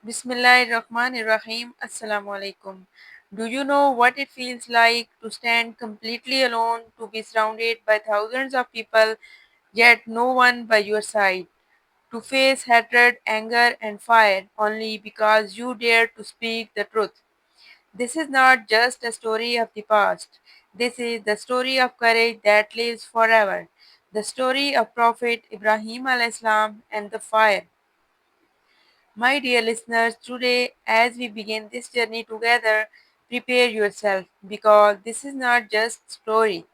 Bismillahirrahmanirrahim. Assalamu alaikum. Do you know what it feels like to stand completely alone, to be surrounded by thousands of people, yet no one by your side? To face hatred, anger, and fire only because you dare to speak the truth. This is not just a story of the past. This is the story of courage that lives forever. The story of Prophet Ibrahim alayhis salam and the fire. My dear listeners, today as we begin this journey together, prepare yourself because this is not just story,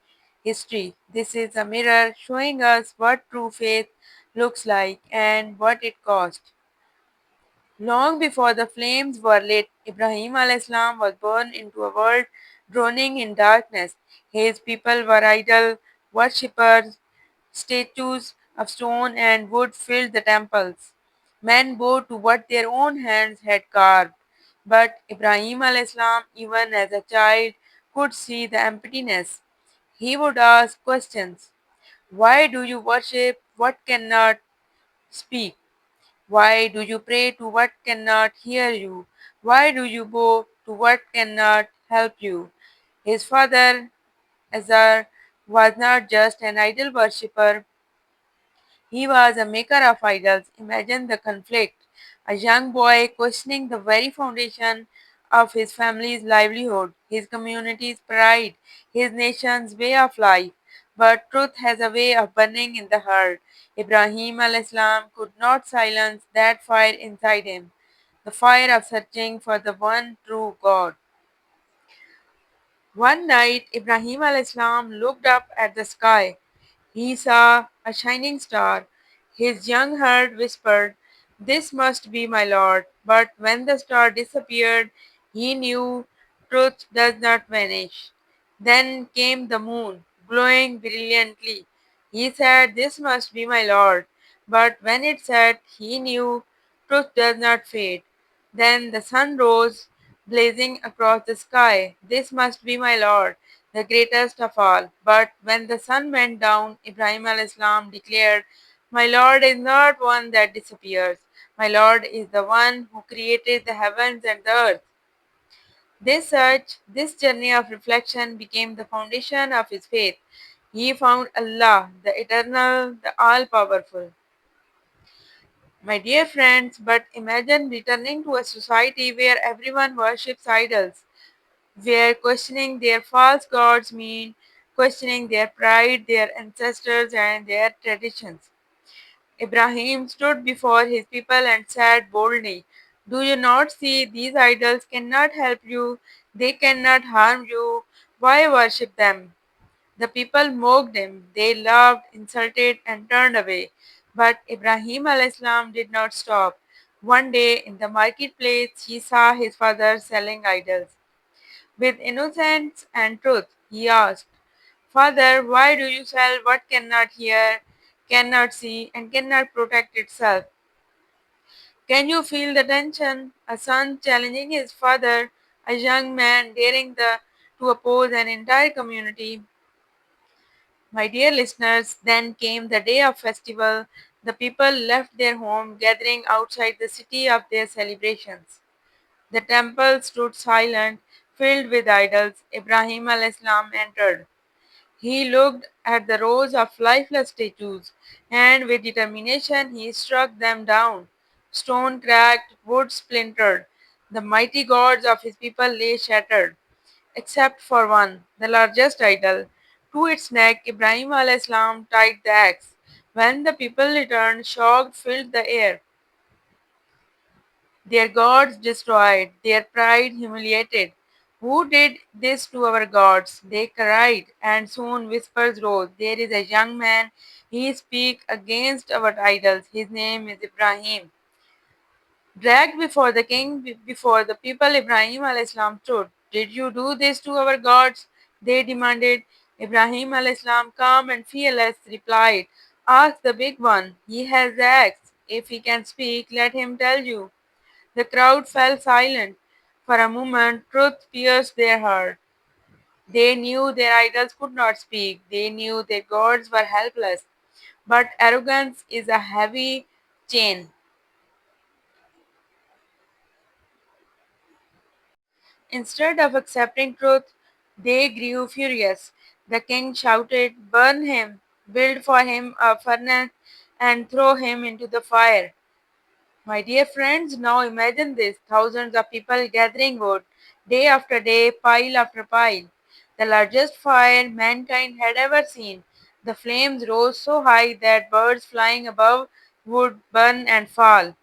history. This is a mirror showing us what true faith looks like and what it cost. Long before the flames were lit, Ibrahim salam was born into a world drowning in darkness. His people were idol worshippers, statues of stone and wood filled the temples. Men bowed to what their own hands had carved. But Ibrahim salam, even as a child, could see the emptiness. He would ask questions. Why do you worship what cannot speak? Why do you pray to what cannot hear you? Why do you bow to what cannot help you? His father, Azar, was not just an idol worshipper, he was a maker of idols. Imagine the conflict. A young boy questioning the very foundation of his family's livelihood, his community's pride, his nation's way of life. But truth has a way of burning in the heart. Ibrahim al-Islam could not silence that fire inside him, the fire of searching for the one true God. One night, Ibrahim al-Islam looked up at the sky. He saw a shining star. His young heart whispered, "This must be my Lord." But when the star disappeared, he knew truth does not vanish. Then came the moon, glowing brilliantly. He said, "This must be my Lord." But when it set, he knew truth does not fade. Then the sun rose, blazing across the sky. "This must be my Lord, the greatest of all." But when the sun went down, Ibrahim al-Islam declared, "My Lord is not one that disappears. My Lord is the one who created the heavens and the earth." This search, this journey of reflection became the foundation of his faith. He found Allah, the eternal, the all powerful. My dear friends, but imagine returning to a society where everyone worships idols, where questioning their false gods mean questioning their pride, their ancestors, and their traditions. Ibrahim stood before his people and said boldly, "Do you not see these idols cannot help you? They cannot harm you. Why worship them?" The people mocked him. They laughed, insulted, and turned away. But Ibrahim al-Islam did not stop. One day in the marketplace, he saw his father selling idols. With innocence and truth, he asked, "Father, why do you sell what cannot hear, cannot see, and cannot protect itself?" Can you feel the tension? A son challenging his father, a young man daring to oppose an entire community. My dear listeners, then came the day of festival. The people left their home, gathering outside the city of their celebrations. The temple stood silent, filled with idols. Ibrahim al-Islam entered. He looked at the rows of lifeless statues, and with determination he struck them down. Stone cracked, wood splintered. The mighty gods of his people lay shattered, except for one, the largest idol. To its neck, Ibrahim al-Islam tied the axe. When the people returned, shock filled the air. Their gods destroyed, their pride humiliated. "Who did this to our gods?" they cried, and soon whispers rose. "There is a young man, he speaks against our idols. His name is Ibrahim." Dragged before the king, before the people, Ibrahim al-Islam stood. "Did you do this to our gods?" they demanded. Ibrahim al-Islam, calm and fearless, replied, "Ask the big one. He has the axe. If he can speak, let him tell you." The crowd fell silent. For a moment, truth pierced their heart. They knew their idols could not speak. They knew their gods were helpless. But arrogance is a heavy chain. Instead of accepting truth, they grew furious. The king shouted, "Burn him, build for him a furnace, and throw him into the fire." My dear friends, now imagine this thousands of people gathering wood, day after day, pile after pile. The largest fire mankind had ever seen. The flames rose so high that birds flying above would burn and fall.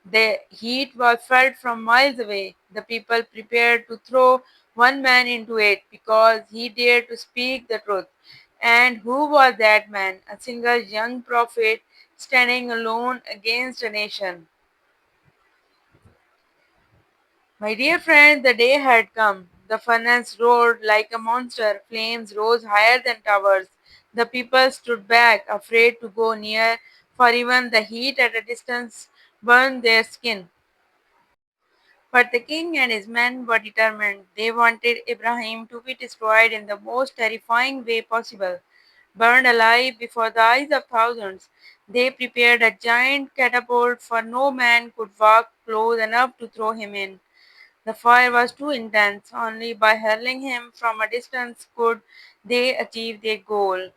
The heat was felt from miles away. The people prepared to throw one man into it because he dared to speak the truth. And who was that man? A single young prophet standing alone against a nation. My dear friend, the day had come. The furnace roared like a monster. Flames rose higher than towers. The people stood back, afraid to go near, for even the heat at a distance burned their skin. But the king and his men were determined. They wanted Ibrahim to be destroyed in the most terrifying way possible. Burned alive before the eyes of thousands, they prepared a giant catapult, for no man could walk close enough to throw him in. The fire was too intense. Only by hurling him from a distance could they achieve their goal.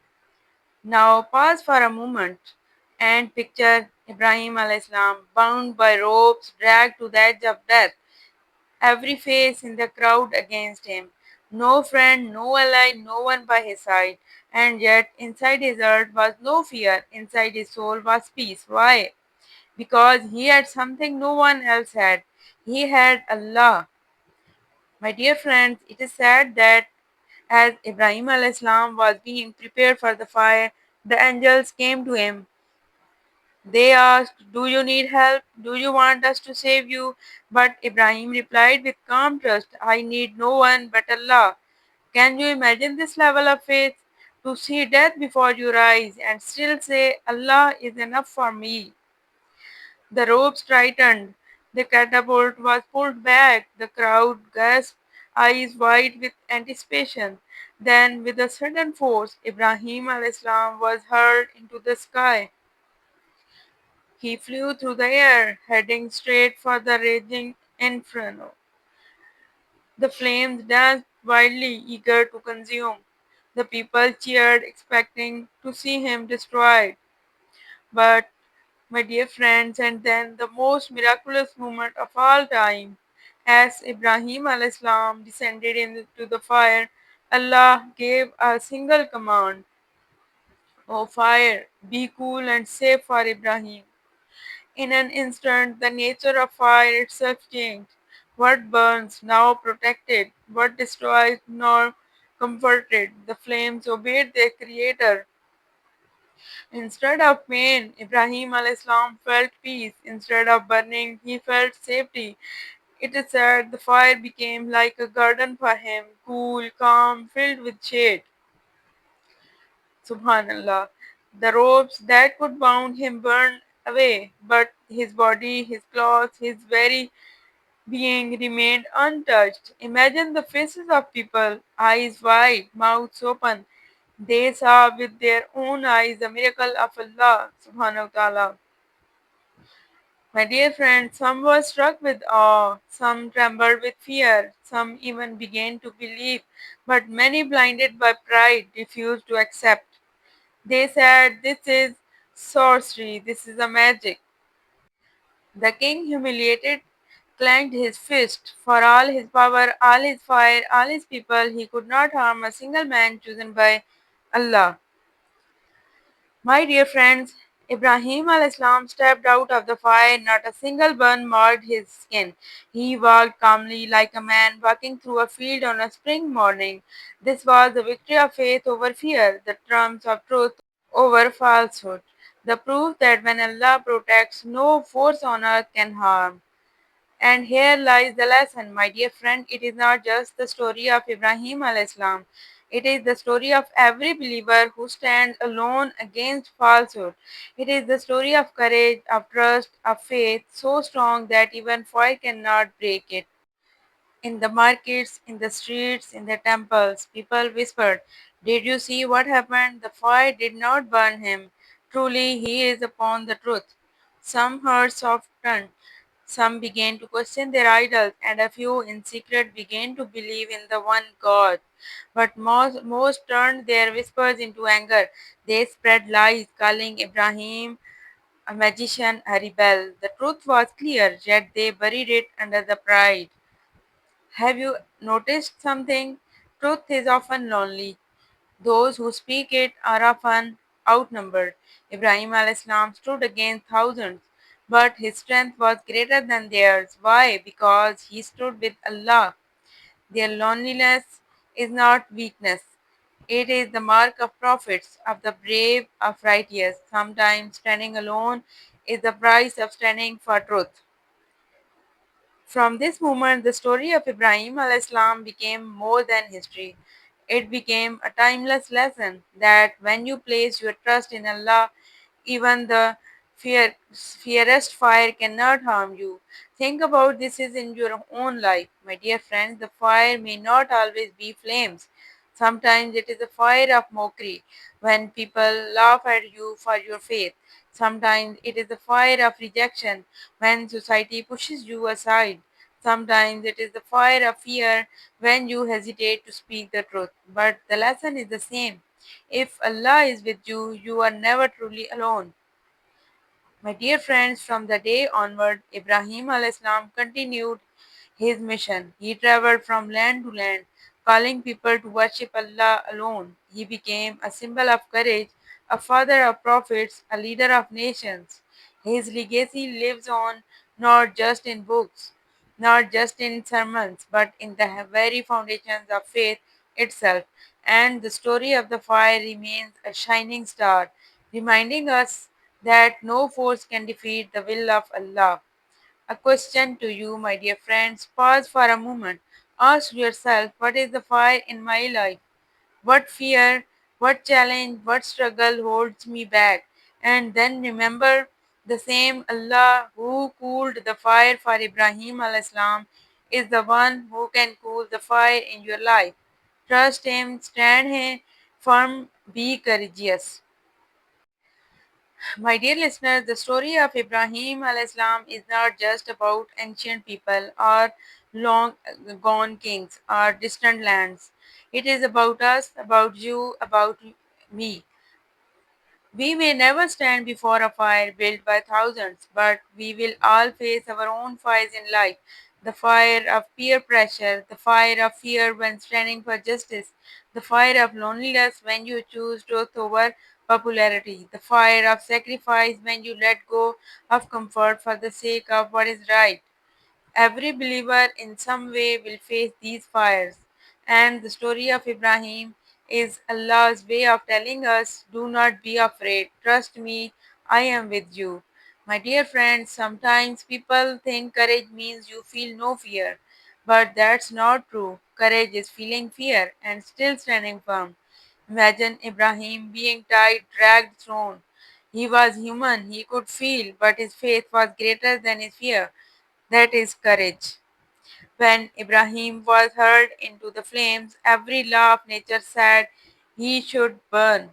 Now pause for a moment and picture Ibrahim alayhis salam bound by ropes, dragged to the edge of death, every face in the crowd against him. No friend, no ally, no one by his side. And yet, inside his heart was no fear, inside his soul was peace. Why? Because he had something no one else had. He had Allah. My dear friends, it is said that as Ibrahim alayhis salam was being prepared for the fire, the angels came to him. They asked, "Do you need help? Do you want us to save you?" But Ibrahim replied with calm trust, "I need no one but Allah." Can you imagine this level of faith? To see death before your eyes and still say, "Allah is enough for me." The ropes tightened. The catapult was pulled back. The crowd gasped, eyes wide with anticipation. Then, with a sudden force, Ibrahim alayhis salam was hurled into the sky. He flew through the air, heading straight for the raging inferno. The flames danced wildly, eager to consume. The people cheered, expecting to see him destroyed. But, my dear friends, and then the most miraculous moment of all time, as Ibrahim alayhis salam descended into the fire, Allah gave a single command: "O fire, be cool and safe for Ibrahim." In an instant, the nature of fire itself changed. What burns, now protected; what destroys, now comforted. The flames obeyed their creator. Instead of pain, Ibrahim alayhis salam felt peace. Instead of burning, he felt safety. It is said the fire became like a garden for him, cool, calm, filled with shade. Subhanallah. The ropes that could bound him burned away, but his body, his clothes, his very being remained untouched. Imagine the faces of people, eyes wide, mouths open. They saw with their own eyes the miracle of Allah subhanahu wa ta'ala. My dear friends, some were struck with awe, some trembled with fear, some even began to believe, but many, blinded by pride, refused to accept. They said, "This is sorcery, this is a magic." The king, humiliated, clenched his fist. For all his power, all his fire, all his people, he could not harm a single man chosen by Allah. My dear friends, Ibrahim al-Islam stepped out of the fire, not a single burn marked his skin. He walked calmly like a man walking through a field on a spring morning. This was the victory of faith over fear, the triumph of truth over falsehood, the proof that when Allah protects, no force on earth can harm. And here lies the lesson, my dear friend. It is not just the story of Ibrahim alayhis salam. It is the story of every believer who stands alone against falsehood. It is the story of courage, of trust, of faith so strong that even fire cannot break it. In the markets, in the streets, in the temples, people whispered, "Did you see what happened? The fire did not burn him. Truly, he is upon the truth." Some hearts softened, Some began to question their idols, and a few in secret began to believe in the one God. But most turned their whispers into anger. They spread lies, calling Ibrahim a magician, a rebel. The truth was clear, yet they buried it under the pride. Have you noticed something? Truth is often lonely. Those who speak it are often outnumbered. Ibrahim al-Islam stood against thousands, but his strength was greater than theirs. Why? Because he stood with Allah. Their loneliness is not weakness. It is the mark of prophets, of the brave, of righteous. Sometimes standing alone is the price of standing for truth. From this moment, the story of Ibrahim al-Islam became more than history. It became a timeless lesson that when you place your trust in Allah, even the fiercest fire cannot harm you. Think about this is in your own life. My dear friends, the fire may not always be flames. Sometimes it is a fire of mockery when people laugh at you for your faith. Sometimes it is the fire of rejection when society pushes you aside. Sometimes it is the fire of fear when you hesitate to speak the truth. But the lesson is the same. If Allah is with you, you are never truly alone. My dear friends, from the day onward, Ibrahim al-Islam continued his mission. He traveled from land to land, calling people to worship Allah alone. He became a symbol of courage, a father of prophets, a leader of nations. His legacy lives on not just in books, not just in sermons, but in the very foundations of faith itself. And the story of the fire remains a shining star, reminding us that no force can defeat the will of Allah. A question to you, my dear friends. Pause for a moment. Ask yourself, what is the fire in my life? What fear, what challenge, what struggle holds me back? And then remember the same Allah who cooled the fire for Ibrahim al-Islam is the one who can cool the fire in your life. Trust Him, firm, be courageous. My dear listeners, the story of Ibrahim al-Islam is not just about ancient people or long gone kings or distant lands. It is about us, about you, about me. We may never stand before a fire built by thousands, but we will all face our own fires in life. The fire of peer pressure, the fire of fear when standing for justice, the fire of loneliness when you choose truth over popularity, the fire of sacrifice when you let go of comfort for the sake of what is right. Every believer in some way will face these fires, and the story of Ibrahim is Allah's way of telling us do not be afraid, trust me, I am with you. My dear friends, sometimes people think courage means you feel no fear, but that's not true. Courage is feeling fear and still standing firm. Imagine Ibrahim being tied, dragged, thrown. He was human, he could feel, but his faith was greater than his fear. That is courage. When Ibrahim was hurled into the flames, every law of nature said he should burn.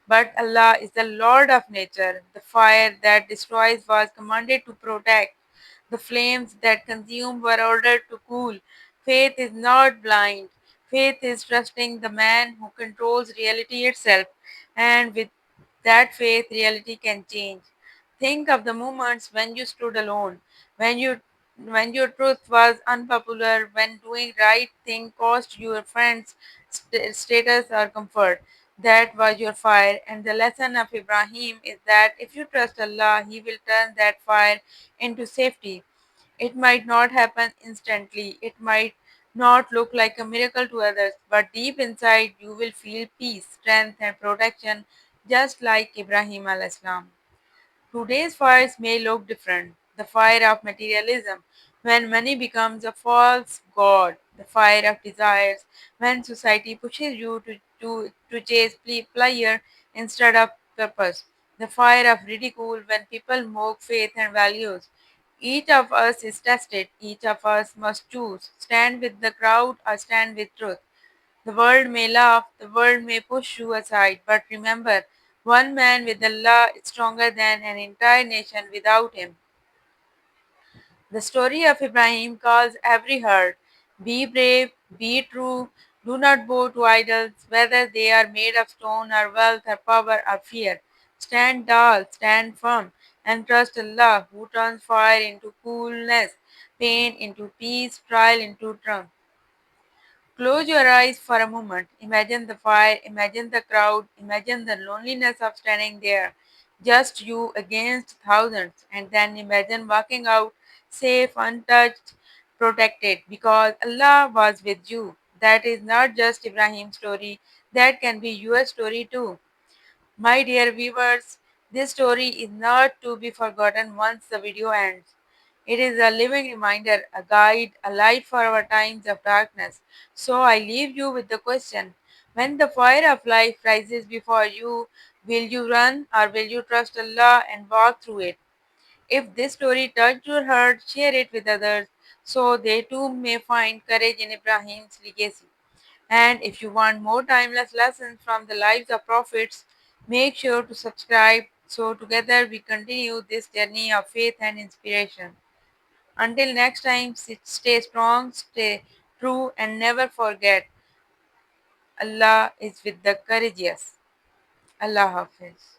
But Allah is the Lord of nature. The fire that destroys was commanded to protect. The flames that consume were ordered to cool. Faith is not blind. Faith is trusting the man who controls reality itself. And with that faith, reality can change. Think of the moments when you stood alone, when you when your truth was unpopular, when doing right thing cost your friends status or comfort. That was your fire, and the lesson of Ibrahim is that if you trust Allah, He will turn that fire into safety. It might not happen instantly, it might not look like a miracle to others, but deep inside you will feel peace, strength, and protection, just like Ibrahim al Islam. Today's fires may look different. The fire of materialism, when money becomes a false god. The fire of desires, when society pushes you to chase pleasure instead of purpose. The fire of ridicule, when people mock faith and values. Each of us is tested. Each of us must choose stand with the crowd or stand with truth. The world may laugh, the world may push you aside, but remember, one man with Allah is stronger than an entire nation without him. The story of Ibrahim calls every heart. Be brave, be true, do not bow to idols, whether they are made of stone or wealth or power or fear. Stand tall, stand firm, and trust Allah who turns fire into coolness, pain into peace, trial into triumph. Close your eyes for a moment. Imagine the fire, imagine the crowd, imagine the loneliness of standing there, just you against thousands, and then imagine walking out safe, untouched, protected, because Allah was with you. That is not just Ibrahim's story, that can be your story too. My dear viewers, this story is not to be forgotten once the video ends. It is a living reminder, a guide, a light for our times of darkness. So I leave you with the question, when the fire of life rises before you, will you run or will you trust Allah and walk through it? If this story touched your heart, share it with others so they too may find courage in Ibrahim's legacy. And if you want more timeless lessons from the lives of prophets, make sure to subscribe so together we continue this journey of faith and inspiration. Until next time, stay strong, stay true, and never forget Allah is with the courageous. Allah Hafiz.